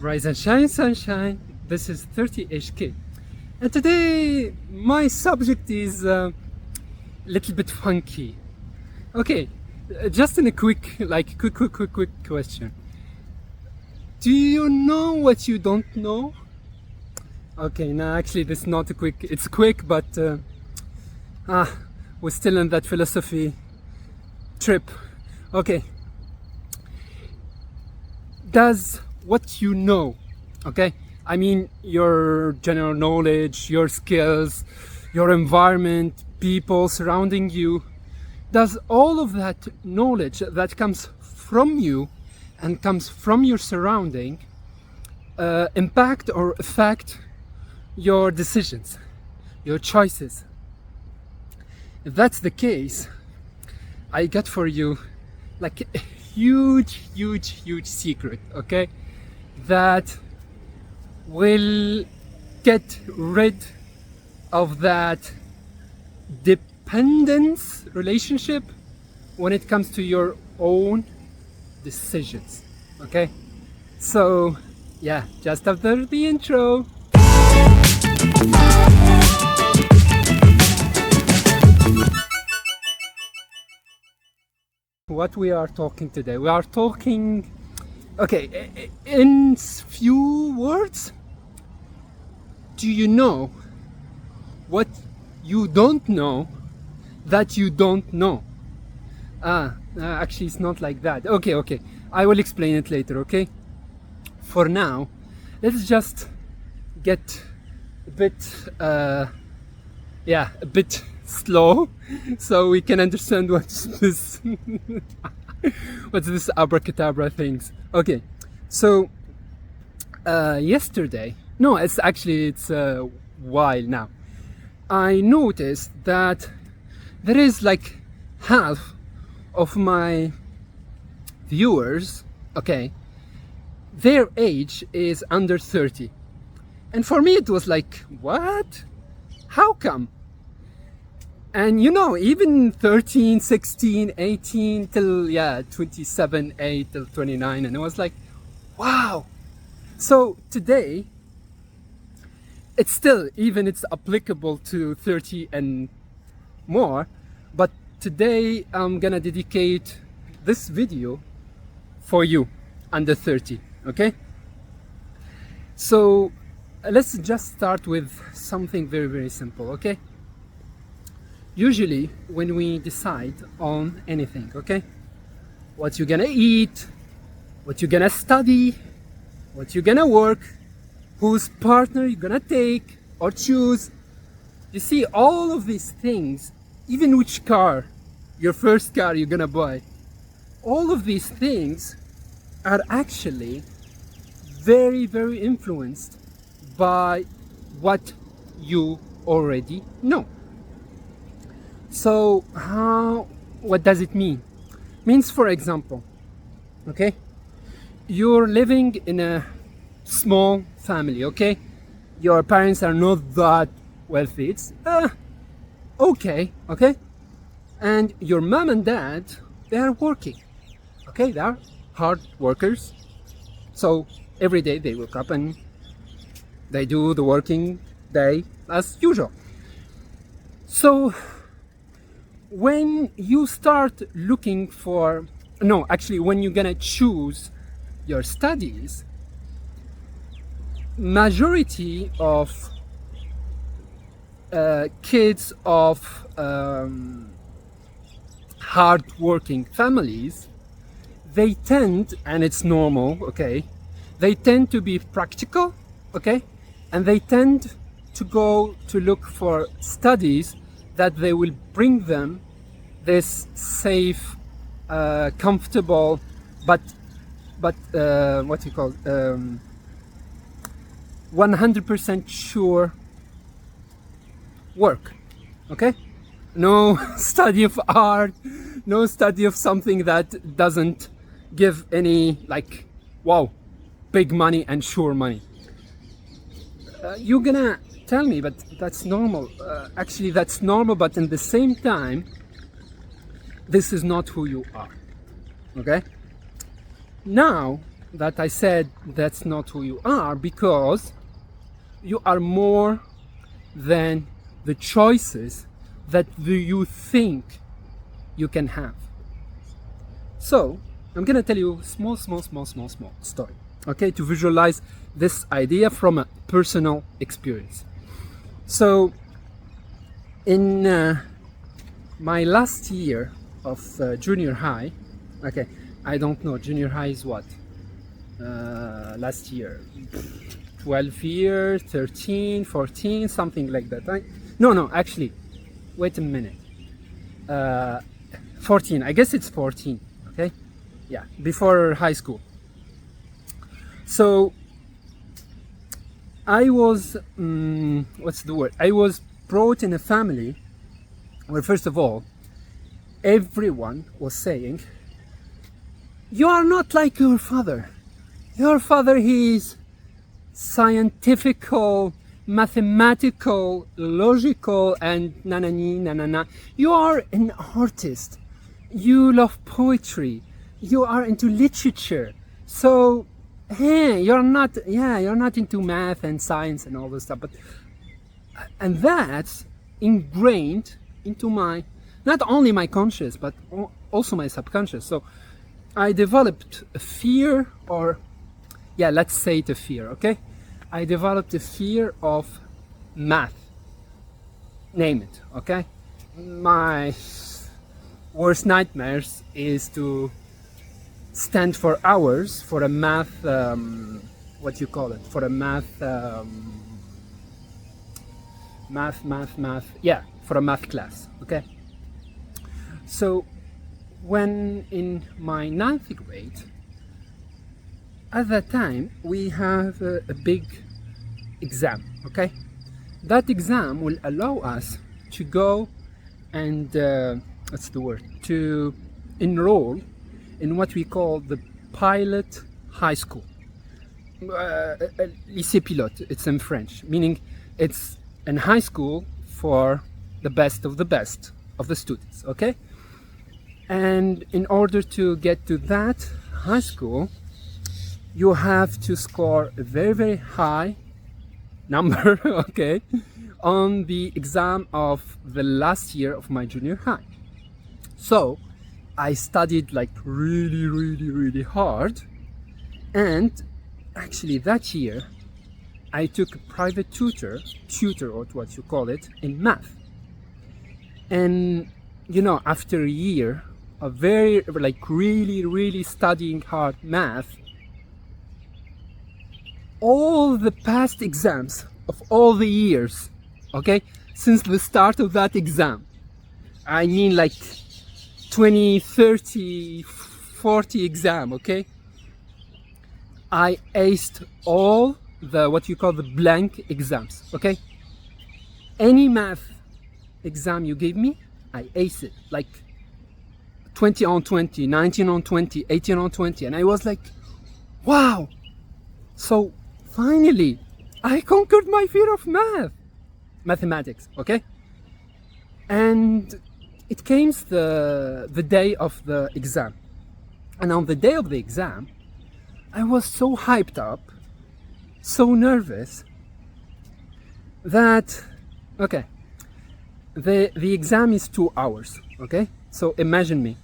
Rise and shine, sunshine. This is 30HK. And today my subject is a little bit funky. Okay, just in a quick question. Do you know what you don't know? Okay, no, actually this is not a quick, it's quick, but we're still in that philosophy trip. Okay. Does what you know, okay? I mean, your general knowledge, your skills, your environment, people surrounding you, does all of that knowledge that comes from you and comes from your surrounding impact or affect your decisions, your choices? If that's the case, I got for you like a huge secret, okay, that will get rid of that dependence relationship when it comes to your own decisions. Okay, so yeah, just after the intro. What we are talking today, we are talking, okay, in few words, do you know what you don't know that you don't know? Actually it's not like that. Okay, I will explain it later. Okay, for now let's just get a bit slow so we can understand what's this what's this abracadabra things. Okay, so yesterday, no, it's a while now, I noticed that there is like half of my viewers, okay, their age is under 30. And for me it was like, what? How come? And you know, even 13, 16, 18 till 27, 8 till 29, and I was like, wow. So today, it's still, even it's applicable to 30 and more, but today I'm gonna dedicate this video for you under 30, okay? So let's just start with something very simple, okay? Usually when we decide on anything, okay, what you're gonna eat, what you're gonna study, what you're gonna work, whose partner you're gonna take or choose, you see, all of these things, even which car, your first car you're gonna buy, all of these things are actually very influenced by what you already know. So what does it mean? Means, for example, okay, you're living in a small family, okay, your parents are not that wealthy, it's okay, and your mom and dad, they are working, okay, they are hard workers, so every day they wake up and they do the working day as usual. So when you start looking for, when you're gonna choose your studies, majority of kids of hard-working families, they tend, and it's normal, okay, they tend to be practical, okay, and they tend to go to look for studies that they will bring them this safe, comfortable, but what you call 100% sure work, okay? No study of art, no study of something that doesn't give any, like, wow, big money and sure money. You're gonna tell me, but that's normal. Actually, that's normal, but in the same time, this is not who you are, okay? Now, that I said that's not who you are, because you are more than the choices that you think you can have. So I'm gonna tell you small story, okay, to visualize this idea from a personal experience. So in my last year of junior high, okay, I don't know, junior high is what? Last year, 12 years, 13, 14, something like that, right? No, actually, wait a minute. 14, I guess it's 14, okay? Yeah, before high school. So I was, what's the word? I was brought in a family where, first of all, everyone was saying, you are not like your father. Your father, he's scientifical, mathematical, logical, and na. You are an artist. You love poetry. You are into literature. So, hey, you're not into math and science and all this stuff. And that's ingrained into my, not only my conscious, but also my subconscious. So I developed a fear, or yeah, let's say it a fear, okay? I developed a fear of math. Name it, okay? My worst nightmares is to stand for hours for a math, what you call it? For a math, yeah, for a math class, okay? So when in my 9th grade, at that time we have a big exam, okay? That exam will allow us to go and what's the word, to enroll in what we call the pilot high school, lycée pilote. It's in French, meaning it's an high school for the best of the students, okay? And in order to get to that high school, you have to score a very high number, okay, on the exam of the last year of my junior high. So I studied like really hard, and actually that year I took a private tutor, or what you call it, in math. And you know, after a year of very like really studying hard math, all the past exams of all the years, okay, since the start of that exam, I mean like 20, 30, 40 exam, okay, I aced all the what you call the blank exams, okay? Any math exam you gave me, I aced it, like 20 on 20, 19 on 20, 18 on 20, and I was like, wow. So finally I conquered my fear of mathematics, okay? And it came the day of the exam, and on the day of the exam I was so hyped up, so nervous, that okay, the exam is 2 hours, okay? So imagine me,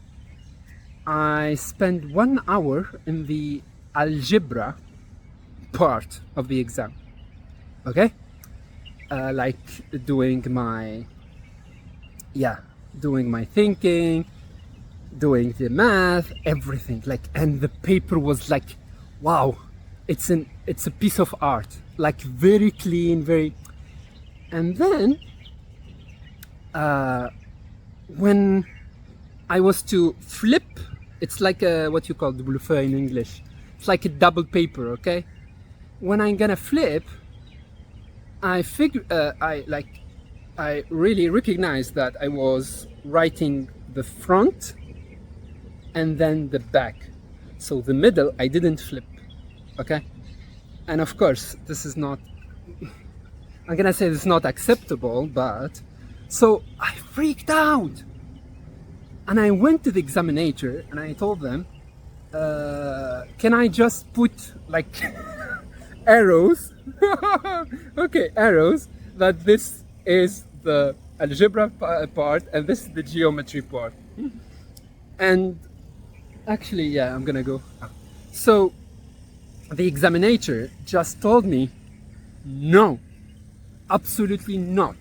I spent 1 hour in the algebra part of the exam, okay, like doing my thinking, doing the math, everything, like, and the paper was like, wow, it's a piece of art, like very clean, very. And then when I was to flip, it's like a, what you call double feuille in English, it's like a double paper, okay? When I'm gonna flip, I really recognized that I was writing the front and then the back. So the middle I didn't flip, okay? And of course, this is not, I'm gonna say this is not acceptable, but so I freaked out. And I went to the examiner and I told them, can I just put like arrows? Okay, arrows, that this is the algebra part and this is the geometry part. And actually, yeah, I'm gonna go. So the examiner just told me, no, absolutely not.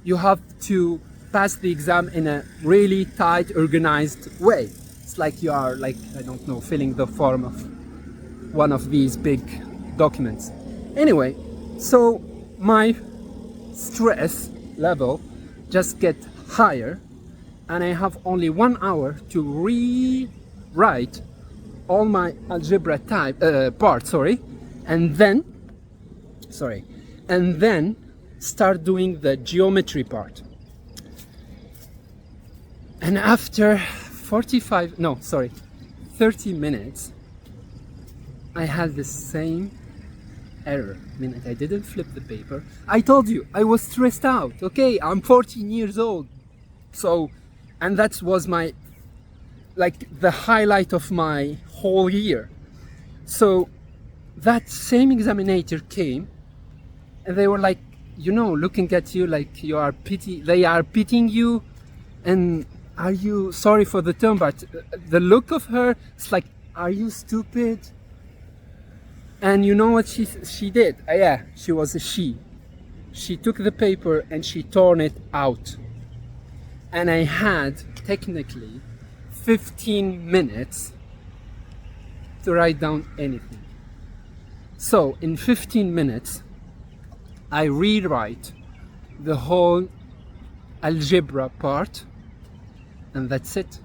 You have to pass the exam in a really tight, organized way. It's like you are, like, I don't know, filling the form of one of these big documents. Anyway, so my stress level just get higher, and I have only 1 hour to rewrite all my algebra type part, and then start doing the geometry part. And after 30 minutes, I had the same error. I mean, I didn't flip the paper. I told you, I was stressed out. Okay, I'm 14 years old. So, and that was my, like, the highlight of my whole year. So that same examiner came, and they were like, you know, looking at you like they are pitying you, and are you, sorry for the term, but the look of her, it's like, are you stupid? And you know what she did? Yeah, she was a she. She took the paper and she torn it out. And I had technically 15 minutes to write down anything. So in 15 minutes, I rewrite the whole algebra part, and that's it.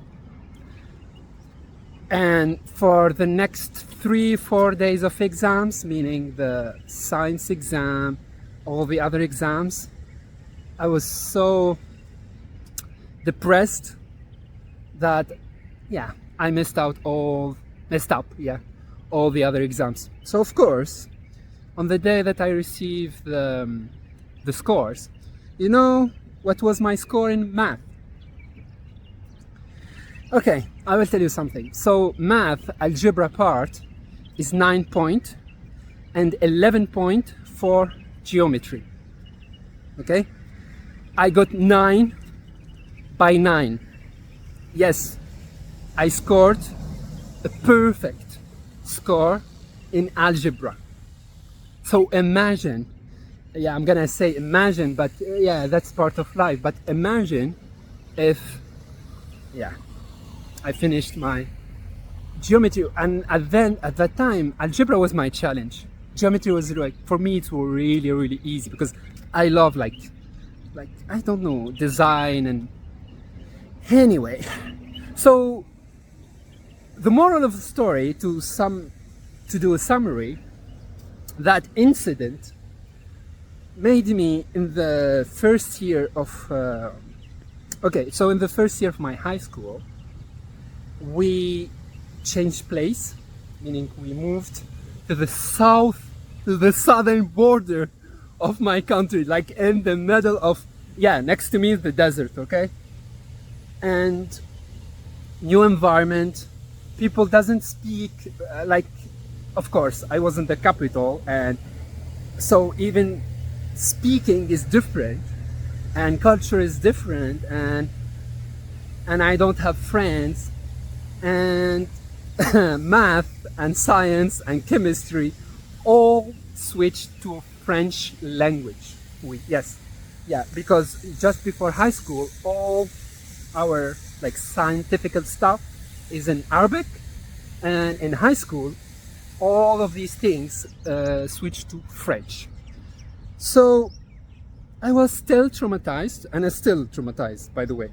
And for the next 3-4 days of exams, meaning the science exam, all the other exams, I was so depressed that, yeah, I messed up all the other exams. So of course, on the day that I received the scores, you know what was my score in math? Okay, I will tell you something. So math algebra part is 9 point and 11 point for geometry. Okay, I got 9 by 9. Yes, I scored a perfect score in algebra. So imagine, yeah, I'm gonna say imagine, but yeah, that's part of life. But imagine if, yeah, I finished my geometry, and at that time, algebra was my challenge. Geometry was like, for me, it was really, really easy because I love like I don't know, design. And anyway, so the moral of the story, to do a summary, that incident made me in the first year of in the first year of my high school, we changed place, meaning we moved to the southern border of my country, like in the middle of, yeah, next to me is the desert, okay? And new environment, people doesn't speak, of course, I was in the capital, and so even speaking is different, and culture is different, and I don't have friends, and math and science and chemistry all switched to French language. Because just before high school, all our like scientific stuff is in Arabic, and in high school, all of these things switched to French. So I was still traumatized, and I'm still traumatized, by the way.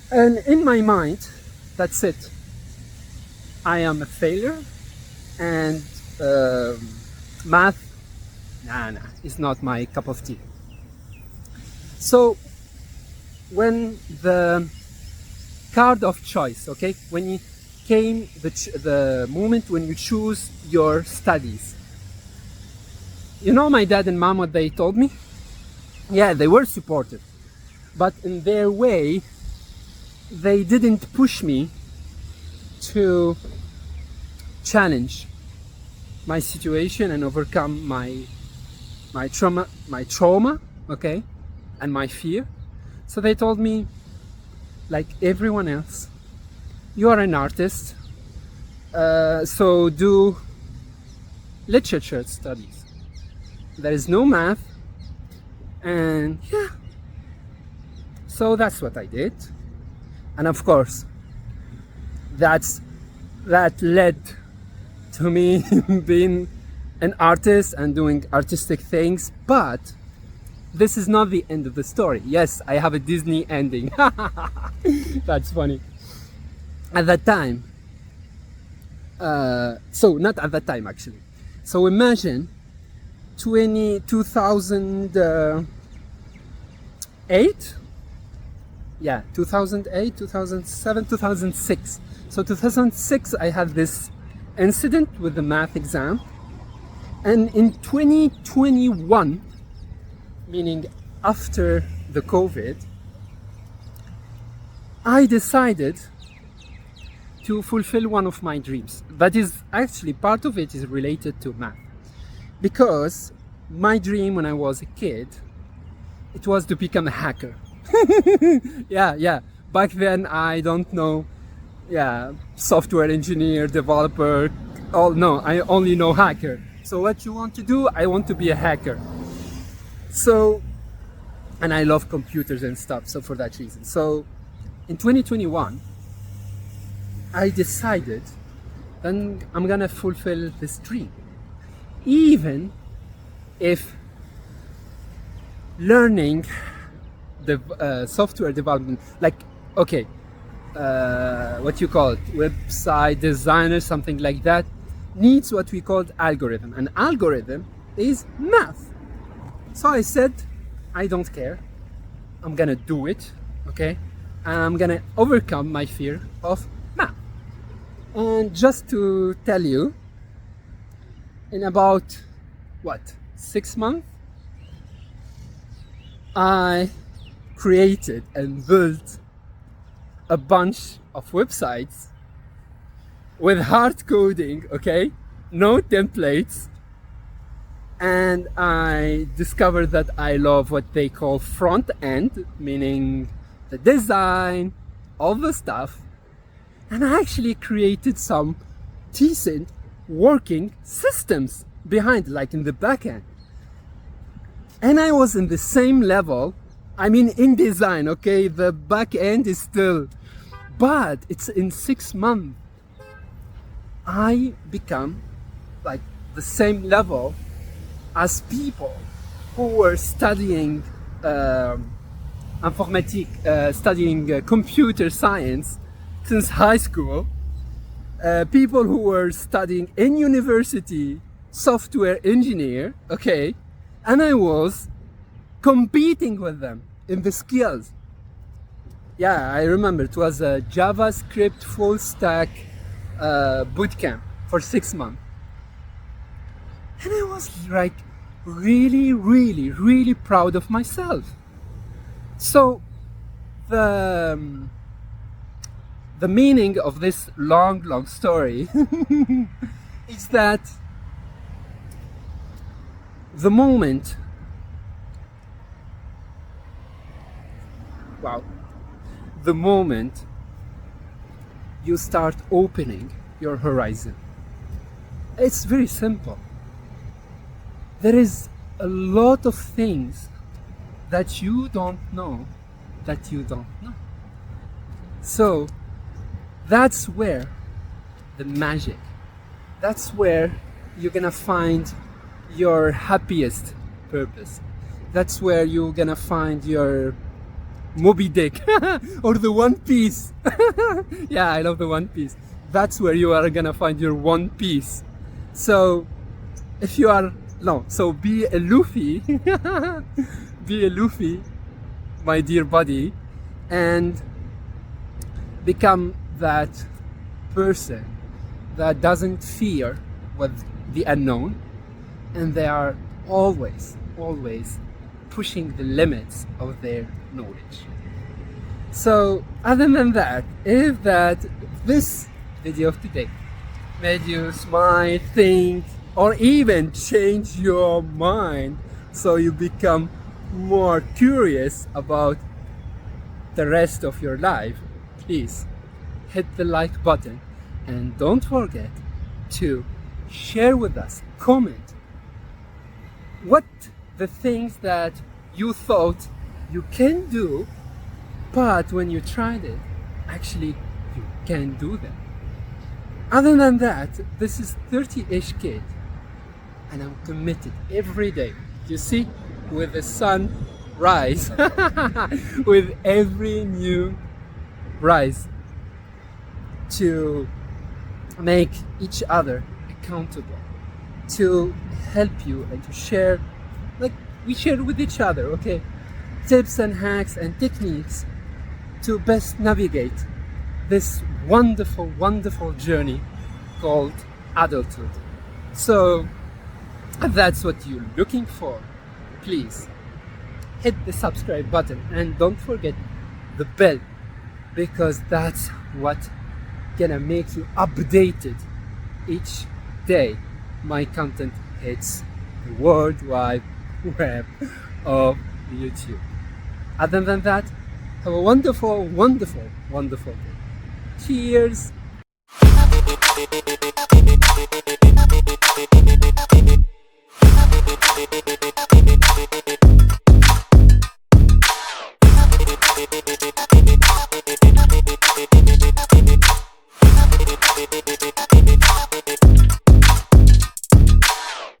And in my mind, that's it. I am a failure, and math, it's not my cup of tea. So when the card of choice, okay, when you came the moment when you choose your studies, you know my dad and mom, what they told me? Yeah, they were supportive, but in their way, they didn't push me to challenge my situation and overcome my trauma, okay, and my fear. So they told me, like everyone else, you are an artist, so do literature studies. There is no math, and yeah. So that's what I did, and of course, that led to me being an artist and doing artistic things. But this is not the end of the story. Yes, I have a Disney ending. That's funny. At that time, so not at that time actually. So imagine 2008, yeah, 2008, 2007, 2006. So 2006 I had this incident with the math exam, and in 2021, meaning after the COVID, I decided to fulfill one of my dreams. That is actually, part of it is related to math, because my dream when I was a kid, it was to become a hacker. yeah, back then I don't know, software engineer, developer, no, I only know hacker. So what you want to do? I want to be a hacker. So, and I love computers and stuff, so for that reason. So in 2021, I decided then I'm gonna fulfill this dream, even if learning the software development, like, okay, what you call it, website designer, something like that, needs what we called algorithm. An algorithm is math. So I said, I don't care, I'm gonna do it, okay, and I'm gonna overcome my fear of math. And just to tell you, in about 6 months, I created and built a bunch of websites with hard coding, okay, no templates. And I discovered that I love what they call front end, meaning the design, all the stuff. And I actually created some decent working systems behind, like in the back end. And I was in the same level, I mean in design, okay, the back end is still, but it's in 6 months, I become like the same level as people who were studying informatique, studying computer science since high school, people who were studying in university software engineer, okay, and I was competing with them in the skills. Yeah, I remember it was a JavaScript full stack bootcamp for 6 months. And I was like really proud of myself. So the meaning of this long story is that the moment, the moment you start opening your horizon, it's very simple. There is a lot of things that you don't know that you don't know. So that's where the magic, that's where you're gonna find your happiest purpose. That's where you're gonna find your Moby Dick or the One Piece. Yeah, I love the One Piece. That's where you are gonna find your One Piece. So if you are, so be a Luffy. Be a Luffy, my dear buddy, and become that person that doesn't fear with the unknown, and they are always pushing the limits of their knowledge. So other than that, if this video of today made you smile, think, or even change your mind so you become more curious about the rest of your life, please hit the like button and don't forget to share with us, comment what the things that you thought you can do, but when you tried it, actually you can do them. Other than that, this is 30-ish kid and I'm committed every day, you see, with the sun rise, with every new rise, to make each other accountable, to help you and to share, like we share with each other, okay, tips and hacks and techniques to best navigate this wonderful, wonderful journey called adulthood. So if that's what you're looking for, please hit the subscribe button and don't forget the bell, because that's what gonna make you updated each day my content hits the world wide web of YouTube. Other than that, have a wonderful, wonderful, wonderful day. Cheers!